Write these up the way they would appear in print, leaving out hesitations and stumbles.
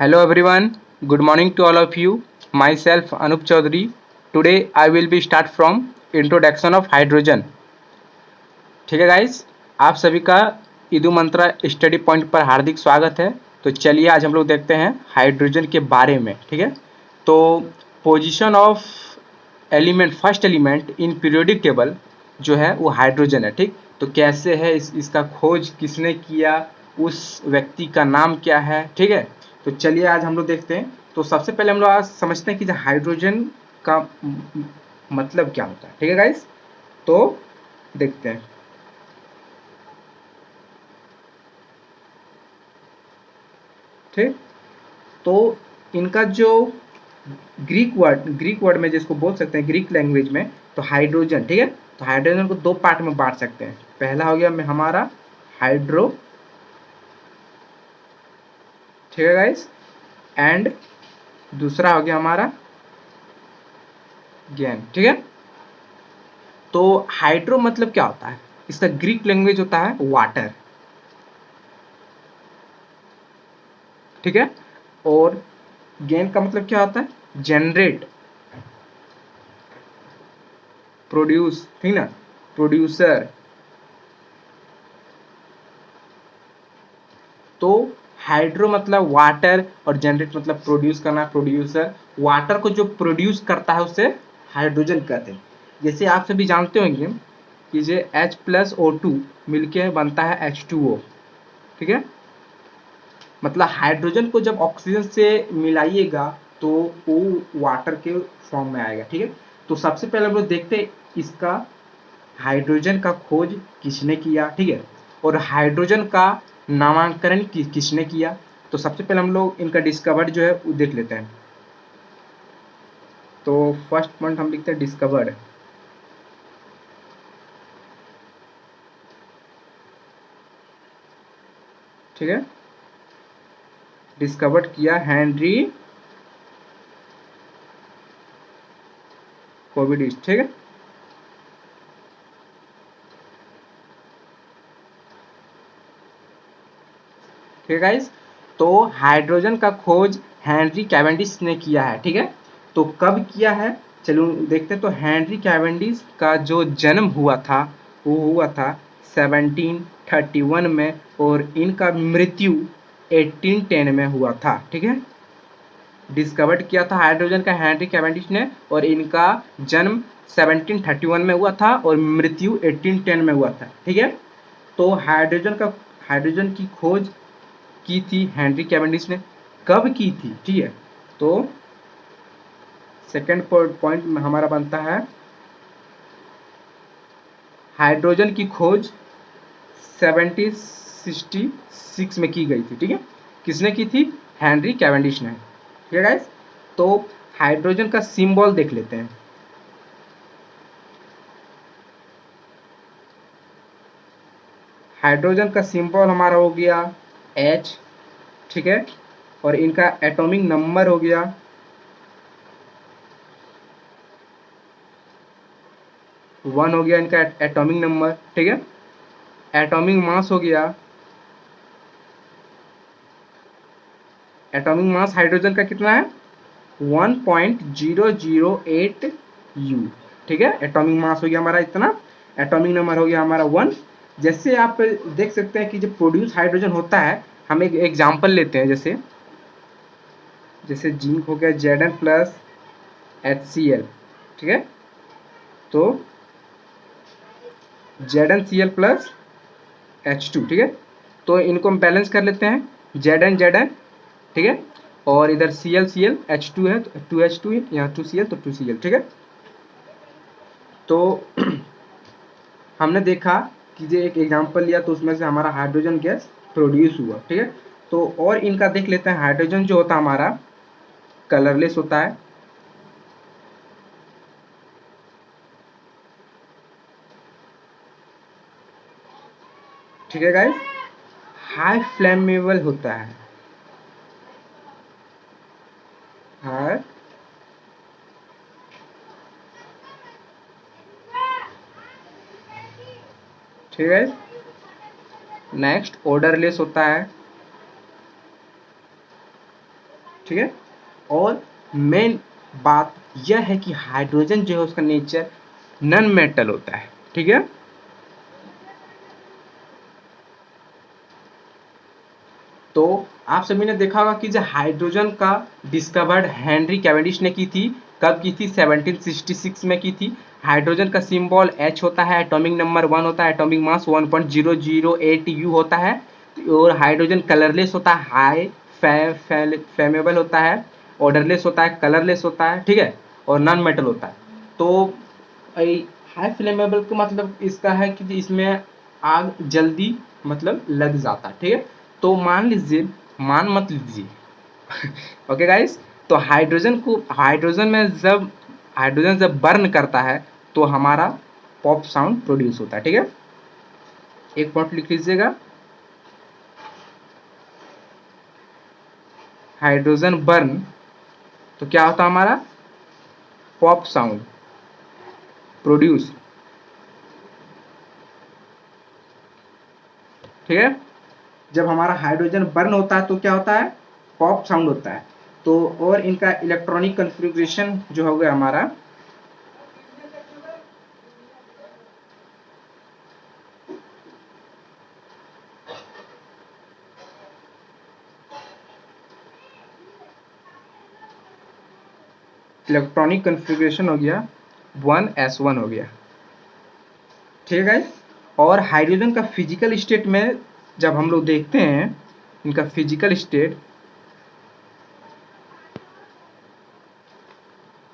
Hello everyone, good morning to all of you. Myself Anup Chaudhary. Today I will be start from introduction of hydrogen. ठीक है guys, आप सभी का इदु मंत्रा study point पर हार्दिक स्वागत है। तो चलिए आज हम लोग देखते हैं हाइड्रोजन के बारे में। ठीक है, तो position of element, first element in periodic table जो है वो हाइड्रोजन है। ठीक, तो कैसे है इसका खोज किसने किया, उस व्यक्ति का नाम क्या है। ठीक है, तो चलिए आज हम लोग देखते हैं। तो सबसे पहले हम लोग आज समझते हैं कि हाइड्रोजन का मतलब क्या होता है। ठीक है गाइस, तो देखते हैं। ठीक, तो इनका जो ग्रीक वर्ड में जिसको बोल सकते हैं ग्रीक लैंग्वेज में, तो हाइड्रोजन। ठीक है, तो हाइड्रोजन को दो पार्ट में बांट सकते हैं। पहला हो गया हमारा हाइड्रो, ठीक है गाइस, एंड दूसरा हो गया हमारा गेन। ठीक है, तो हाइड्रो मतलब क्या होता है, इसका ग्रीक लैंग्वेज होता है वाटर। ठीक है, और गेन का मतलब क्या होता है, जनरेट, प्रोड्यूस, ठीक ना, प्रोड्यूसर। तो हाइड्रो मतलब वाटर और जनरेट मतलब प्रोड्यूस करना, प्रोड्यूसर। वाटर को जो प्रोड्यूस करता है उसे हाइड्रोजन कहते हैं। जैसे आप सभी जानते होंगे कि जो H+O2 मिलके बनता है H2O। ठीक है, मतलब हाइड्रोजन को जब ऑक्सीजन से मिलाइएगा तो वो वाटर के फॉर्म में आएगा। ठीक है, तो सबसे पहले हम लोग देखते हैं इसका हाइड्रोजन का खोज किसने किया। ठीक है, और हाइड्रोजन का नामांकन किसने किया। तो सबसे पहले हम लोग इनका डिस्कवर्ड जो है वो देख लेते हैं। तो फर्स्ट पॉइंट हम लिखते हैं डिस्कवर्ड। ठीक है, डिस्कवर्ड किया हेनरी कोविडिस। ठीक है, ठीक है गाइस, तो हाइड्रोजन का खोज हेनरी कैवेंडिश ने किया है। ठीक है, तो कब किया है, चलो देखते हैं। तो हेनरी कैवेंडिश का जो जन्म हुआ था वो हुआ था 1731 में, और इनका मृत्यु 1810 में हुआ था। ठीक है, डिस्कवर्ड किया था हाइड्रोजन का हेनरी कैवेंडिश ने, और इनका जन्म 1731 में हुआ था और मृत्यु 1810 में हुआ था। ठीक है, तो हाइड्रोजन की खोज की थी हेनरी कैवेंडिश ने। कब की थी, ठीक है, तो सेकंड पॉइंट में हमारा बनता है हाइड्रोजन की खोज 1766 में की गई थी। ठीक है, किसने की थी, हेनरी कैवेंडिश ने। ठीक है गाइस, तो हाइड्रोजन का सिंबल देख लेते हैं। हाइड्रोजन का सिंबल हमारा हो गया H। ठीक है, और इनका एटॉमिक नंबर हो गया 1 हो गया इनका एटॉमिक नंबर। ठीक है, एटॉमिक मास हो गया, एटॉमिक मास हाइड्रोजन का कितना है, 1.008 U। ठीक है, एटॉमिक मास हो गया हमारा इतना, एटॉमिक नंबर हो गया हमारा 1। जैसे आप देख सकते हैं कि जब प्रोड्यूस हाइड्रोजन होता है, हम एक एग्जांपल लेते हैं। जैसे जैसे जिंक हो गया Zn+HCl। ठीक है, तो ZnCl+H2। ठीक है, तो इनको हम बैलेंस कर लेते हैं, Zn। ठीक है, और इधर Cl H2 है तो 2H2, यहाँ 2Cl तो 2Cl। ठीक है, तो हमने देखा कि जो एक एग्जांपल लिया तो उसमें से हमारा हाइड्रोजन गैस प्रोड्यूस हुआ। ठीक है, तो और इनका देख लेते हैं। हाइड्रोजन जो होता है हमारा कलरलेस होता है। ठीक है गाइस, हाई फ्लेमेबल होता है। हाई, ठीक है, नेक्स्ट ऑर्डरलेस होता है। ठीक है। और मेन बात यह है कि हाइड्रोजन जो है उसका नेचर नॉन मेटल होता है, ठीक है। तो आप सभी ने देखा होगा कि जो हाइड्रोजन का डिस्कवर्ड हेनरी कैवेंडिश ने की थी, कब की थी? 1766 में की थी। हाइड्रोजन का सिंबल H होता है, एटॉमिक नंबर 1 होता है, एटॉमिक मास 1.008 U होता है, और हाइड्रोजन कलरलेस होता है, हाई फ्लेमेबल होता है, ऑर्डरलेस होता है, कलरलेस होता है, ठीक है, और नॉन मेटल होता है। तो हाई फ्लेमेबल का मतलब इसका है कि इसमें आग जल्दी मतलब लग जाता है, ठीक है। तो मान लीजिए, मान मत लीजिए ओके गाइस। तो हाइड्रोजन जब बर्न करता है तो हमारा पॉप साउंड प्रोड्यूस होता है, ठीक है। एक पॉइंट लिख लीजिएगा, हाइड्रोजन बर्न तो क्या होता है हमारा पॉप साउंड प्रोड्यूस, ठीक है। जब हमारा हाइड्रोजन बर्न होता है तो क्या होता है? पॉप साउंड होता है। तो और इनका इलेक्ट्रॉनिक कॉन्फ़िगरेशन जो हो गया हमारा, इलेक्ट्रॉनिक कॉन्फ़िगरेशन हो गया 1s1 हो गया, ठीक है गाइस। और हाइड्रोजन का फिजिकल स्टेट में जब हम लोग देखते हैं, इनका फिजिकल स्टेट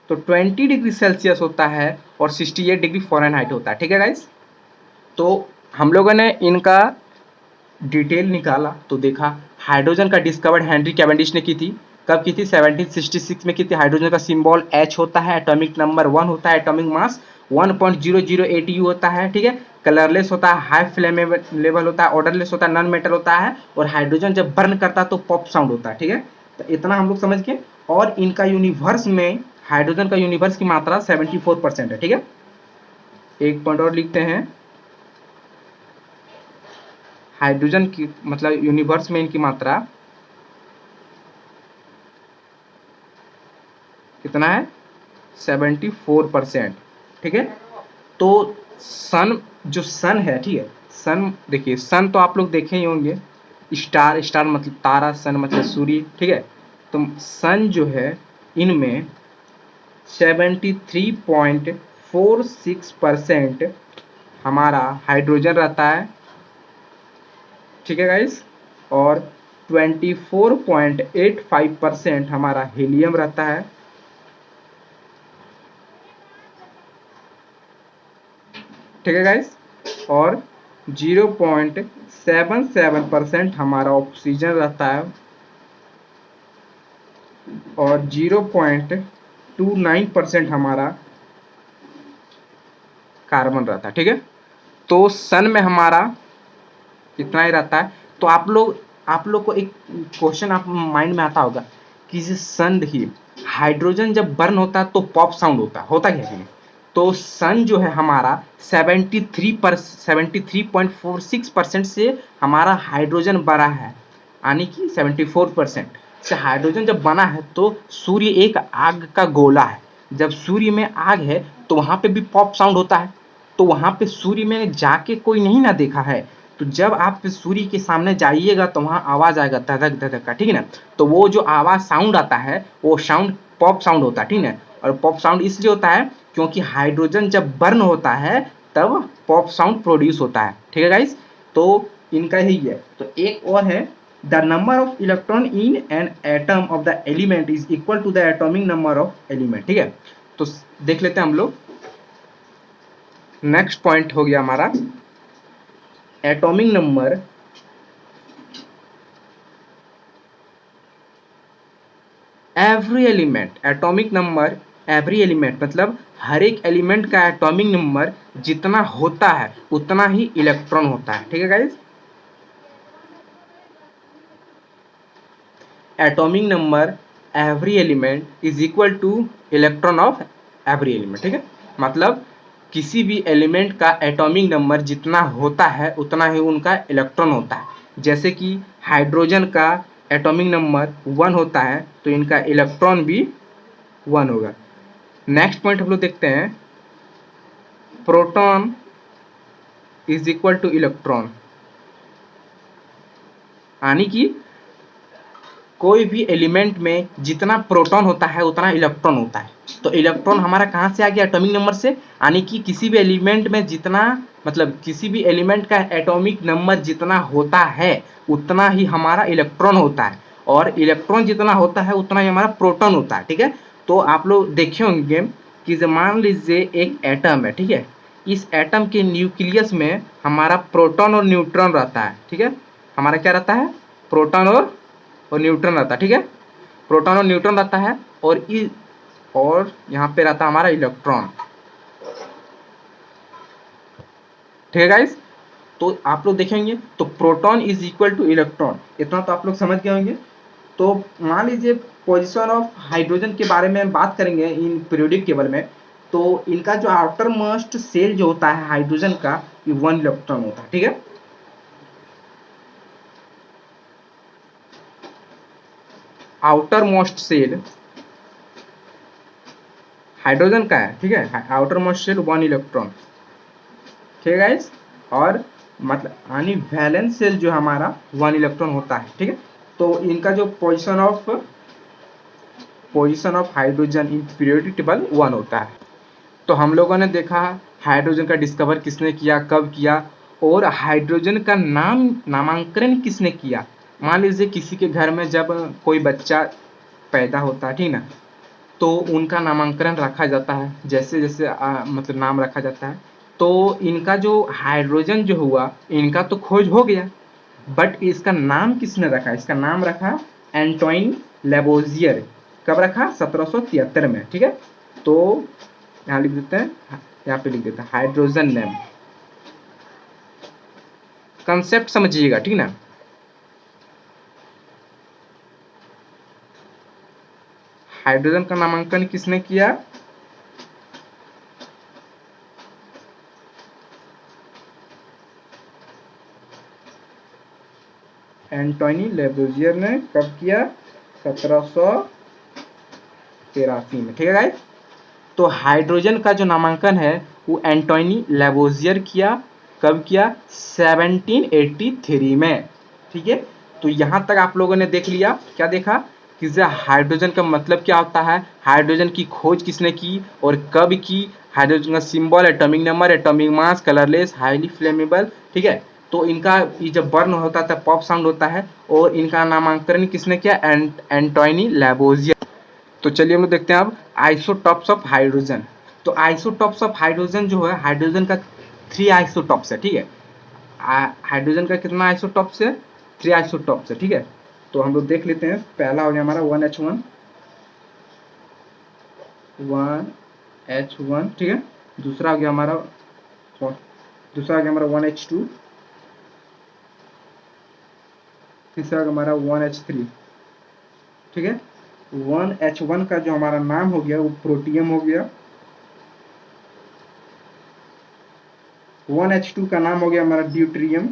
तो 20 डिग्री सेल्सियस होता है और 68 डिग्री फ़ारेनहाइट होता है, ठीक है गाइस। तो हम लोगों ने इनका डिटेल निकाला तो देखा हाइड्रोजन का डिस्कवर्ड हेनरी कैवेंडिश ने की थी, कब की थी? 1766 में की थी। हाइड्रोजन का सिंबल H होता है, एटॉमिक नंबर 1 होता है, एटॉमिक मास 1.008 U होता है, ठीक है। कलरलेस होता है, हाई फ्लेमेबल होता है, ऑर्डरलेस होता है, नॉन मेटल होता है, और हाइड्रोजन जब बर्न करता है तो पॉप साउंड होता है, ठीक है। तो इतना हम लोग समझ गए। और इनका यूनिवर्स में हाइड्रोजन का यूनिवर्स की मात्रा 74% है, ठीक है। एक पॉइंट और लिखते हैं, हाइड्रोजन की मतलब यूनिवर्स में इनकी मात्रा कितना है? 74%, ठीक है। तो सन जो सन है, ठीक है, सन देखिए, सन तो आप लोग देखे ही होंगे, स्टार, स्टार मतलब तारा, सन मतलब सूर्य, ठीक है। तो सन जो है इनमें 73.46% हमारा हाइड्रोजन रहता है, ठीक है गाइस। और 24.85% हमारा हीलियम रहता है, ठीक है गाइस। और 0.77% हमारा ऑक्सीजन रहता है, और 0.29% हमारा कार्बन रहता है, ठीक है। तो सन में हमारा इतना ही रहता है। तो आप लोग को एक क्वेश्चन आप माइंड में आता होगा कि सन देखिए, हाइड्रोजन जब बर्न होता है तो पॉप साउंड होता क्या है? तो सन जो है हमारा 73.46% से हमारा हाइड्रोजन बना है, यानी कि 74% से हाइड्रोजन जब बना है। तो सूर्य एक आग का गोला है, जब सूर्य में आग है तो वहां पे भी पॉप साउंड होता है। तो वहां पे सूर्य में जाके कोई नहीं ना देखा है, तो जब आप सूर्य के सामने जाइएगा तो वहां आवाज आएगा धधक धधक का, ठीक है ना। तो वो जो आवाज साउंड आता है वो साउंड पॉप साउंड होता है, ठीक है। और पॉप साउंड इसलिए होता है क्योंकि हाइड्रोजन जब बर्न होता है तब पॉप साउंड प्रोड्यूस होता है, ठीक है गाइस। तो इनका ही है। तो एक और है, the number of electron in an atom of the element is equal to the atomic number of element, ठीक है। तो देख लेते हैं हम लोग, नेक्स्ट पॉइंट हो गया हमारा atomic number every element. Atomic number every element मतलब हर एक एलिमेंट का एटॉमिक नंबर जितना होता है उतना ही इलेक्ट्रॉन होता है, ठीक है guys. Atomic number every element is equal two electron of every element, ठीक है। मतलब किसी भी एलिमेंट का एटॉमिक नंबर जितना होता है उतना ही उनका इलेक्ट्रॉन होता है। जैसे कि हाइड्रोजन का एटॉमिक नंबर 1 होता है तो इनका इलेक्ट्रॉन भी 1 होगा। नेक्स्ट पॉइंट हम लोग देखते हैं, proton is equal two electron, यानी कि कोई भी एलिमेंट में जितना प्रोटॉन होता है उतना इलेक्ट्रॉन होता है। तो इलेक्ट्रॉन हमारा कहाँ से आ गया? एटॉमिक नंबर से, यानी कि किसी भी एलिमेंट में जितना, मतलब किसी भी एलिमेंट का एटॉमिक नंबर जितना होता है उतना ही हमारा इलेक्ट्रॉन होता है, और इलेक्ट्रॉन जितना होता है उतना ही हमारा प्रोटॉन होता है। ठीक है, तो आप लोग देखे होंगे कि मान लीजिए एक एटम है, ठीक है, इस एटम के न्यूक्लियस में हमारा प्रोटॉन और न्यूट्रॉन रहता है। ठीक है, हमारा क्या रहता है? प्रोटॉन और न्यूट्रॉन रहता है। ठीक है, प्रोटॉन और न्यूट्रॉन रहता है, और यहाँ पे रहता है हमारा इलेक्ट्रॉन। ठीक है गाइस, तो आप लोग देखेंगे तो proton is equal two electron, इतना तो आप लोग समझ गए होंगे। तो मान लीजिए पोजीशन ऑफ हाइड्रोजन के बारे में बात करेंगे इन पीरियोडिक टेबल में, तो इनका जो आउटर मोस्ट सेल जो होता है हाइड्रोजन का, ये 1 इलेक्ट्रॉन होता है। ठीक है, आउटर मोस्ट सेल हाइड्रोजन का है। ठीक है, आउटर मोस्ट सेल 1 इलेक्ट्रॉन। ठीक है गाइस, और मतलब यानी वैलेंस सेल जो हमारा 1 इलेक्ट्रॉन होता है। ठीक है, तो इनका जो position of hydrogen in periodic table 1 होता है। तो हम लोगों ने देखा हाइड्रोजन का डिस्कवर किसने किया, कब किया, और हाइड्रोजन का नामांकन किसने किया। मान लीजिए किसी के घर में जब कोई बच्चा पैदा होता है, ठीक ना, तो उनका नामांकन रखा जाता है, जैसे जैसे मतलब नाम रखा जाता है। तो इनका जो हाइड्रोजन जो हुआ, इनका तो खोज हो गया, बट इसका नाम किसने रखा? इसका नाम रखा एंटोइन लेबोजियर। कब रखा? 1773 में। ठीक है, तो यहाँ लिख देते हैं, यहाँ पे लिख देते हैं हाइड्रोजन नेम, कंसेप्ट समझिएगा। ठीक ना, हाइड्रोजन का नामांकन किसने किया? एंटोनी लेबोजियर ने। कब किया? 1783 में। ठीक है गाइस, तो हाइड्रोजन का जो नामांकन है वो एंटोनी लेबोजियर किया। कब किया? 1783 में। ठीक है, तो यहाँ तक आप लोगों ने देख लिया। क्या देखा? कि हाइड्रोजन का मतलब क्या होता है, हाइड्रोजन की खोज किसने की और कब की, हाइड्रोजन का symbol, atomic number, atomic mass, colourless, highly flammable. ठीक है, तो इनका ये जब बर्न होता था पॉप साउंड होता है, और इनका नामांकन किसने किया? एंटोनी लेबोजियर। तो चलिए हम लोग देखते हैं अब आइसोटॉप्स ऑफ हाइड्रोजन। तो आइसोटॉप्स ऑफ हाइड्रोजन जो है, हाइड्रोजन का 3 आइसोटॉप्स है। ठीक है, हाइड्रोजन का कितना आइसोटॉप्स है? 3 आइसोटॉप्स है। ठीक है, तो हम लोग देख लेते हैं। पहला हो गया हमारा 1H1, 1H1। ठीक है, दूसरा हो गया हमारा 1H2, तीसरा हो गया हमारा 1H3। ठीक है, 1H1 का जो हमारा नाम हो गया वो प्रोटियम हो गया। 1H2 का नाम हो गया हमारा ड्यूट्रियम,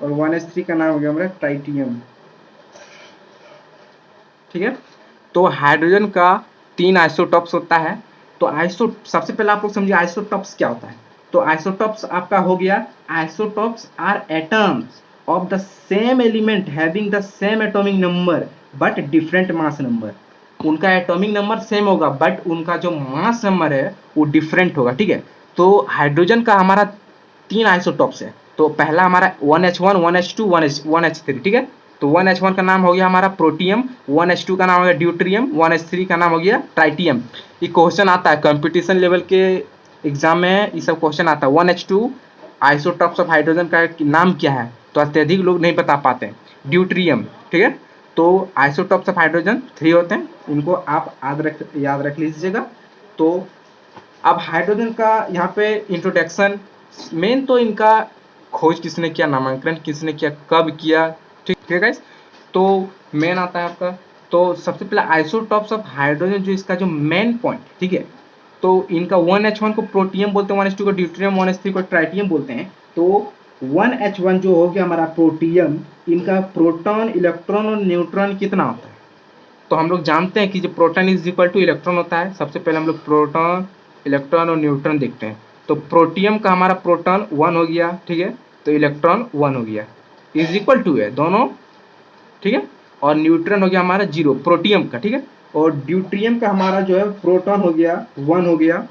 और 1H3 का नाम हो गया हमारा ट्राइटियम। ठीक है, तो हाइड्रोजन का 3 आइसोटॉप्स होता है। तो सबसे पहले आप लोग समझिए आइसोटॉप्स क्या होता है। तो आइसोटॉप्स आपका हो गया, isotopes are atoms of the same element having the same atomic number but different mass number. उनका एटॉमिक नंबर सेम होगा बट उनका जो मास नंबर है वो डिफरेंट होगा। ठीक है, तो हाइड्रोजन का हमारा 3 आइसोटॉप्स है। तो पहला हमारा 1H1, 1H2, 1H3। ठीक है, तो 1H1 का नाम हो गया हमारा प्रोटियम, 1H2 का नाम हो गया ड्यूट्रियम, 1H3 का नाम हो गया ट्राइटियम। ये क्वेश्चन आता है कंपटीशन लेवल के एग्जाम में, ये सब क्वेश्चन आता है। 1H2 आइसोटॉप्स ऑफ हाइड्रोजन का नाम क्या है, तो अत्यधिक लोग नहीं बता पाते हैं। ड्यूट्रियम। ठीक है, तो आइसोटॉप्स ऑफ हाइड्रोजन 3 होते हैं, इनको आप याद रख लीजिएगा। तो अब हाइड्रोजन का यहाँ पे इंट्रोडक्शन, मेन तो इनका खोज किसने किया, नामांकन किसने किया, कब किया। ठीक है गाइस, तो मेन आता है आपका। तो सबसे पहले आइसोटॉप्स ऑफ हाइड्रोजन जो इसका जो मेन पॉइंट, ठीक है, तो इनका 1H1 को प्रोटियम बोलते हैं, 1H2 को ड्यूट्रियम, 1H3 को ट्राइटियम बोलते हैं। तो 1H1 जो हो गया हमारा प्रोटियम, इनका प्रोटॉन, इलेक्ट्रॉन और न्यूट्रॉन कितना होता है? तो हम लोग जानते हैं कि जो proton is equal two electron होता है। सबसे पहले हम लोग प्रोटॉन, इलेक्ट्रॉन और न्यूट्रॉन देखते हैं। तो प्रोटियम का हमारा प्रोटॉन 1 हो गया, ठीक है, तो इलेक्ट्रॉन 1 हो गया, इज इक्वल टू है दोनों, ठीक है, और न्यूट्रॉन हो गया हमारा 0 प्रोटियम का, ठीक है, और ड्यूट्रियम का हमारा जो है प्रोटॉन हो गया 1 हो गया,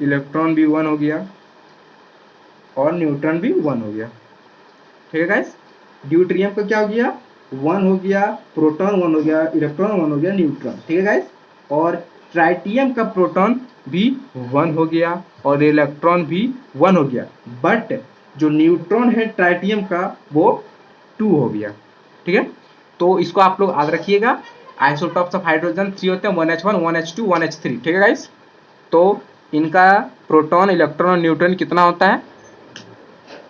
इलेक्ट्रॉन भी 1 हो गया और न्यूट्रॉन भी 1 हो गया, ठीक है गाइस। ड्यूट्रियम का क्या हो गया? 1 हो गया, प्रोटॉन 1 हो गया, इलेक्ट्रॉन 1 हो गया, न्यूट्रॉन, ठीक है गाइस। और ट्राइटियम का प्रोटॉन भी 1 हो गया और इलेक्ट्रॉन भी 1 हो गया, बट जो न्यूट्रॉन है ट्राइटियम का वो 2 हो गया, ठीक है। तो इसको आप लोग याद रखिएगा। आइसोटॉप्स ऑफ हाइड्रोजन 3 होते हैं, 1H1, 1H2, 1H3, ठीक है गाइस। तो इनका प्रोटॉन, इलेक्ट्रॉन और न्यूट्रॉन कितना होता है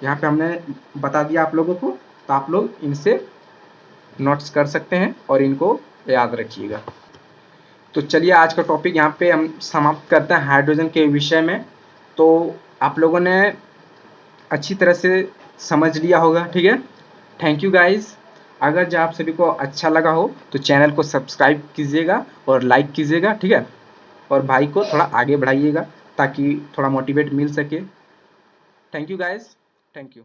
यहाँ पे हमने बता दिया आप लोगों को। तो आप लोग इनसे नोट्स कर सकते हैं और इनको याद रखिएगा। तो चलिए आज का टॉपिक यहाँ पे हम समाप्त करते हैं हाइड्रोजन के विषय में। तो आप लोगों ने अच्छी तरह से समझ लिया होगा, ठीक है। Thank you guys. अगर जो आप सभी को अच्छा लगा हो तो चैनल को सब्सक्राइब कीजिएगा और लाइक कीजिएगा, ठीक है, और भाई को थोड़ा आगे बढ़ाइएगा ताकि थोड़ा मोटिवेट मिल सके। Thank you guys, thank you.